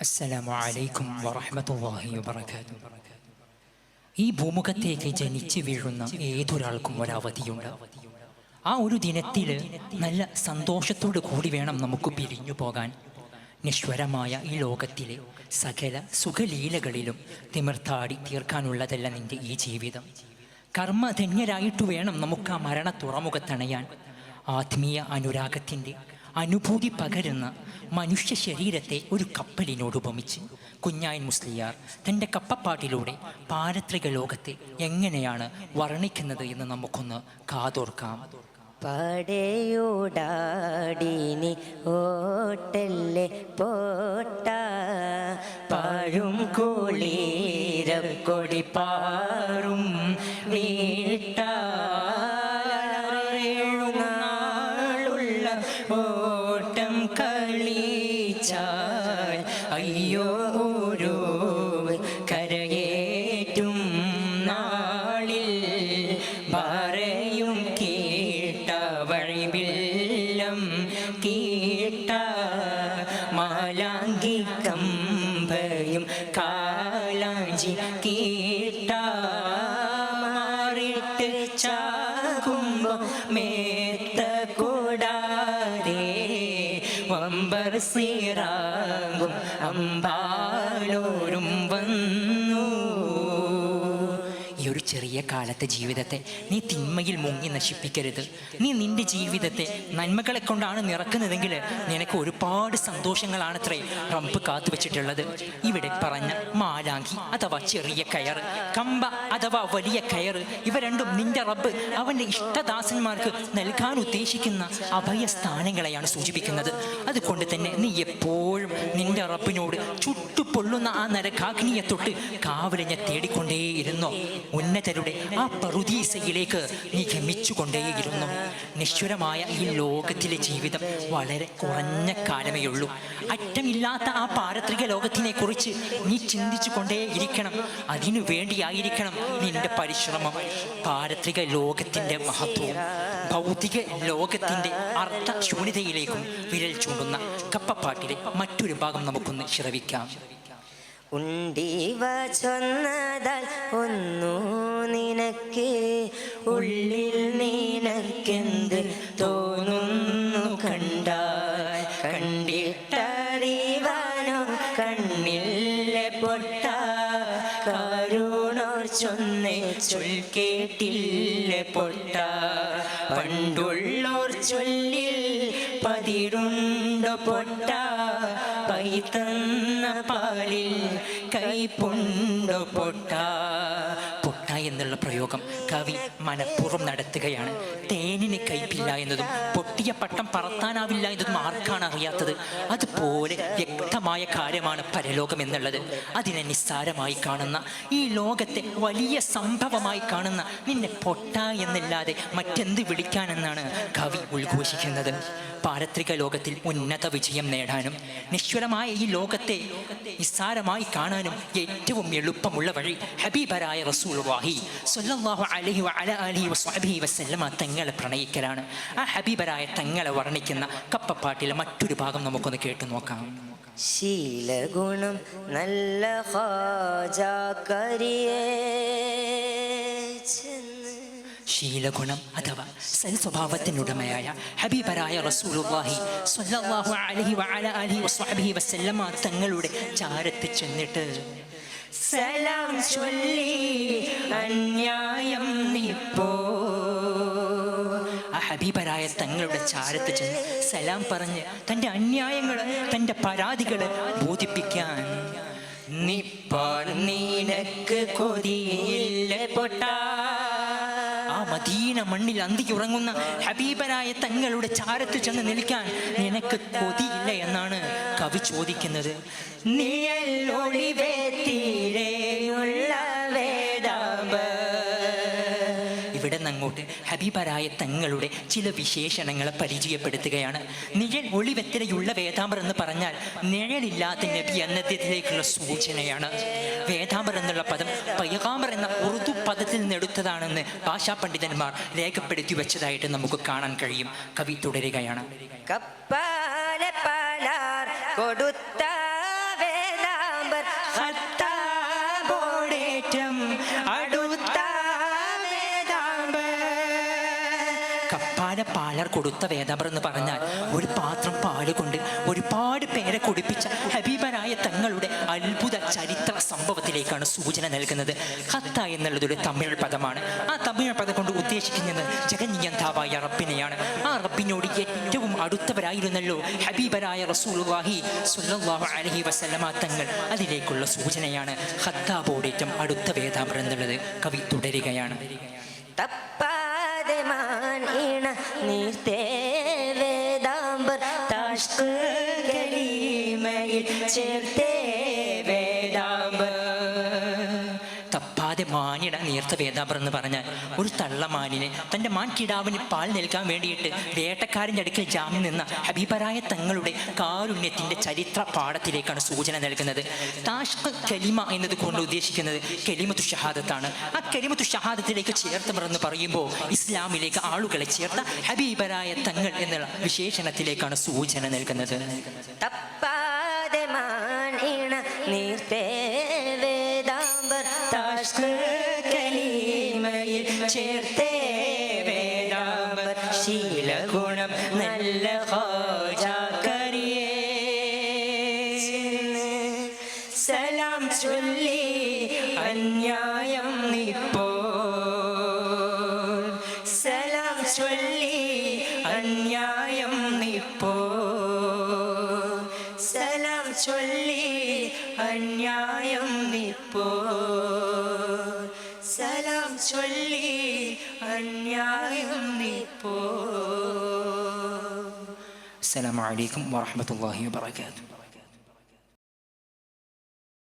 അസ്സലാമു അലൈക്കും വറഹ്മത്തുള്ളാഹി വബറകാതുഹു. ഈ ഭൂമുഖത്തേക്ക് ജനിച്ചു വീഴുന്ന ഏതൊരാൾക്കും ഒരവധിയുണ്ട്. ആ ഒരു ദിനത്തിൽ നല്ല സന്തോഷത്തോടു കൂടി വേണം നമുക്ക് പിരിഞ്ഞു പോകാൻ. നിശ്വരമായ ഈ ലോകത്തിലെ സകല സുഖലീലകളിലും തിമിർത്താടി തീർക്കാനുള്ളതല്ല നിന്റെ ഈ ജീവിതം. കർമ്മധന്യരായിട്ടു വേണം നമുക്ക് ആ മരണ തുറമുഖത്തണയാൻ. ആത്മീയ അനുരാഗത്തിൻ്റെ അനുഭൂതി പകരുന്ന മനുഷ്യ ശരീരത്തെ ഒരു കപ്പലിനോട് ഉപമിച്ച് കുഞ്ഞായൻ മുസ്ലിയാർ തൻ്റെ കപ്പപ്പാട്ടിലൂടെ പാരത്രിക ലോകത്തെ എങ്ങനെയാണ് വർണ്ണിക്കുന്നത് എന്ന് നമുക്കൊന്ന് കാതോർക്കാം. പടയോടാടിനി ഓട്ടല്ലേ പോട്ട പാഴും കോളീരക്കൊടി പാറും വീട്ട ഓട്ടം കളിച്ചാൽ അയ്യോ ഓരോ കരയേറ്റും നാളിൽ പറയും കേട്ട വഴിവില്ലം കേട്ട മാലാങ്കി കമ്പയും കാലാഞ്ചി കേട്ട മാറിട്ട് ചാകുമ്പോ മേത്ത കൂടാതെ വമ്പർ സീറാകും അമ്പാലോരും വന്നു. ഈ ഒരു ചെറിയ കാലത്തെ ജീവിതത്തെ നീ തിന്മയിൽ മുങ്ങി നശിപ്പിക്കരുത്. നീ നിന്റെ ജീവിതത്തെ നന്മകളെ കൊണ്ടാണ് നിറക്കുന്നതെങ്കിൽ നിനക്ക് ഒരുപാട് സന്തോഷങ്ങളാണത്രേ റബ്ബ് കാത്തുവെച്ചിട്ടുള്ളത്. ഇവിടെ പറഞ്ഞ മാലാങ്കി അഥവാ ചെറിയ കയറ്, കമ്പ അഥവാ വലിയ കയറ്, ഇവ രണ്ടും നിന്റെ റബ്ബ് അവൻ്റെ ഇഷ്ടദാസന്മാർക്ക് നൽകാൻ ഉദ്ദേശിക്കുന്ന അഭയസ്ഥാനങ്ങളെയാണ് സൂചിപ്പിക്കുന്നത്. അതുകൊണ്ട് തന്നെ നീ എപ്പോഴും നിന്റെ റബ്ബിനോട് ചുട്ടുപൊള്ളുന്ന ആ നരകാഗ്നിയെ തൊട്ട് കാവലിനെ തേടിക്കൊണ്ടേയിരുന്നോ. ഉന്നതരുടെ ആ പറുദീസയിലേക്ക് നീ ഗമിച്ചുകൊണ്ടേയിരുന്നു. നിശ്വരമായ ഈ ലോകത്തിലെ ജീവിതം വളരെ കുറഞ്ഞ കാലമേ ഉള്ളൂ. അറ്റമില്ലാത്ത ആ പാരത്രിക ലോകത്തിനെ കുറിച്ച് നീ ചിന്തിച്ചു കൊണ്ടേയിരിക്കണം. അതിനു വേണ്ടിയായിരിക്കണം നിന്റെ പരിശ്രമം. പാരത്രിക ലോകത്തിൻ്റെ മഹത്വവും ഭൗതിക ലോകത്തിൻ്റെ അർത്ഥശൂന്യതയിലേക്കും വിരൽ ചൂണ്ടുന്ന കപ്പപ്പാട്ടിലെ മറ്റൊരു ഭാഗം നമുക്കൊന്ന് ശ്രവിക്കാം. ഉണ്ടീവ ചൊന്നതാൽ ഒന്നു നിനക്ക് ഉള്ളിൽ നിനക്കെന്ത് തോന്നുന്നു കണ്ടാൽ കണ്ടിട്ടറിവാനോ കണ്ണിലെ പൊട്ട കരുണോർ ചൊന്നേ ചൊൽ കേട്ടില്ല പൊട്ട പണ്ടുള്ളോർ ചൊല്ലിൽ പതിരുണ്ടോ പൊട്ട പൈതന്ന പാലിൽ കൈപ്പുണ്ടോ പൊട്ട. പൊട്ട എന്നുള്ള പ്രയോഗം കവി മനഃപൂർവ്വം നടത്തുകയാണ്. തേനിന് കൈപ്പില്ല എന്നതും പൊട്ടിയ പട്ടം പറത്താനാവില്ല എന്നതും ആർക്കാണ് അറിയാത്തത്? അതുപോലെ വ്യക്തമായ കാര്യമാണ് പരലോകം എന്നുള്ളത്. അതിനെ നിസ്സാരമായി കാണുന്ന, ഈ ലോകത്തെ വലിയ സംഭവമായി കാണുന്ന നിന്നെ പൊട്ട എന്നല്ലാതെ മറ്റെന്ത് വിളിക്കാനെന്നാണ് കവി ഉദ്ഘോഷിക്കുന്നത്. പാരത്രിക ലോകത്തിൽ ഉന്നത വിജയം നേടാനും നിശ്വരമായ ഈ ലോകത്തെ നിസ്സാരമായി കാണാനും ഏറ്റവും എളുപ്പമുള്ള വഴി ഹബീബരായ റസൂലുള്ളാഹി സ്വല്ലല്ലാഹു അലൈഹി വഅലൈഹി വസല്ലമ തങ്ങളെ പ്രണയിക്കലാണ്. ആ ഹബീബരായ തങ്ങളെ വർണ്ണിക്കുന്ന കപ്പപ്പാട്ടിലെ മറ്റൊരു ഭാഗം നമുക്കൊന്ന് കേട്ടു നോക്കാം. ശീലഗുണം നല്ല ഖാജാ കരിയേ ശീലഗുണം അഥവാ സൽസ്വഭാവത്തിനുടമയായ ഹബീബരായ റസൂലുള്ളാഹി സ്വല്ലല്ലാഹു അലൈഹി വസല്ലമ തങ്ങളുടെ ചാരത്ത് ചെന്നിട്ട് സലാം ചൊല്ലി അന്യായം നിപ്പോ. ആ ഹബീബരായ തങ്ങളുടെ ചാരത്ത് ചെന്ന് സലാം പറഞ്ഞ് തൻ്റെ അന്യായങ്ങൾ, തൻ്റെ പരാതികൾ ബോധിപ്പിക്കാൻ. നിപ്പോൾ നിനക്ക് കൊതിയില്ല പൊട്ട. ആ മദീന മണ്ണിൽ അന്തിയുറങ്ങുന്ന ഹബീബരായ തങ്ങളുടെ ചാരത്ത് ചെന്ന് നിൽക്കാൻ നിനക്ക് കൊതിയില്ല എന്നാണ് കവി ചോദിക്കുന്നത്. ഇവിടെ നിന്നങ്ങോട്ട് ഹബീബരായ തങ്ങളുടെ ചില വിശേഷണങ്ങളെ പരിചയപ്പെടുത്തുകയാണ്. നിഴൽ ഒളിവെത്തരയുള്ള വേദാമ്പർ എന്ന് പറഞ്ഞാൽ നിഴലില്ലാത്ത നബി എന്നതിലേക്കുള്ള സൂചനയാണ്. വേദാമ്പർ എന്നുള്ള പദം പൈഗാമ്പർ എന്ന ഉറുദു പദത്തിൽ നിന്നെടുത്തതാണെന്ന് ഭാഷാ പണ്ഡിതന്മാർ രേഖപ്പെടുത്തി വെച്ചതായിട്ട് നമുക്ക് കാണാൻ കഴിയും. കവി തുടരുകയാണ്. കപ്പാലെ പാലാർ കൊടുത്ത ഹത്താബോടേറ്റം അടുത്ത വേദാമ്പർ. കപ്പാല പാലർ കൊടുത്ത വേദാമ്പർ എന്ന് പറഞ്ഞാൽ ഒരു പാത്രം പാല് കൊണ്ട് ഒരുപാട് പേരെ കുടിപ്പിച്ച ഹബീബരായ തങ്ങളുടെ അത്ഭുത ചരിത്ര സംഭവത്തിലേക്കാണ് സൂചന നൽകുന്നത്. ഹത്ത എന്നുള്ളതൊരു തമിഴ് പദമാണ്. ആ തമിഴ് പദം കൊണ്ട് ഉദ്ദേശിക്കുന്നത് ജഗന്നിയന്താവായ റബ്ബിനെയാണ്. ആ റബ്ബിനോട് ഏറ്റവും അടുത്തവരായിരുന്നല്ലോ ഹബീബരായ റസൂലുള്ളാഹി സ്വല്ലല്ലാഹു അലൈഹി വസല്ലമ തങ്ങൾ. അതിലേക്കുള്ള സൂചനയാണ് ഹത്താബോടേറ്റം അടുത്ത വേദാമ്പർ എന്നുള്ളത്. കവി തുടരുകയാണ്. തപ്പാതെ മാനീണ നീർത്തേ വേദാമ്പർ താഷ്ക് കലീമയിൽ ചേർത്തേ വേദാമ്പർ. തപ്പാതെ മാനിട നീർത്ത വേദാമ്പർ എന്ന് പറഞ്ഞാൽ ഒരു തള്ളമാനിനെ തൻ്റെ മാൻകിടാവിന് പാൽ നൽകാൻ വേണ്ടിയിട്ട് വേട്ടക്കാരൻ്റെ അടുക്കൽ ജാമ്യം നിന്ന ഹബീബരായ തങ്ങളുടെ കാരുണ്യത്തിൻ്റെ ചരിത്ര പാഠത്തിലേക്കാണ് സൂചന നൽകുന്നത്. താഷ്ക് കലിമ എന്നത് കൊണ്ട് ഉദ്ദേശിക്കുന്നത് കലിമത്തു ഷഹാദത്താണ്. ആ കലിമത്തു ഷഹാദത്തിലേക്ക് ചേർത്തവർ എന്ന് പറയുമ്പോൾ ഇസ്ലാമിലേക്ക് ആളുകളെ ചേർത്ത ഹബീബരായ തങ്ങൾ എന്നുള്ള വിശേഷണത്തിലേക്കാണ് സൂചന നൽകുന്നത്. തപ്പാതെ മാനീണ നീർത്തേ വേദാമ്പർ താഷ്ക് കലീമയിൽ ചേർത്തേ വേദാമ്പർ. ശീലഗുണം നല്ല ഹാജാക്കരിയേ സലാം ചൊല്ലി അന്യായം നിപ്പോൾ. സലാം ചൊല്ലി അന്യായം നിപ്പോൾ. സലാം ചൊല്ലി അന്യായം നിപ്പോൾ. സലാം ചൊല്ലി അന്യായം നിപ്പോൾ. അസ്സലാമു അലൈക്കും വറഹ്മത്തുള്ളാഹി വബറകാതുഹു.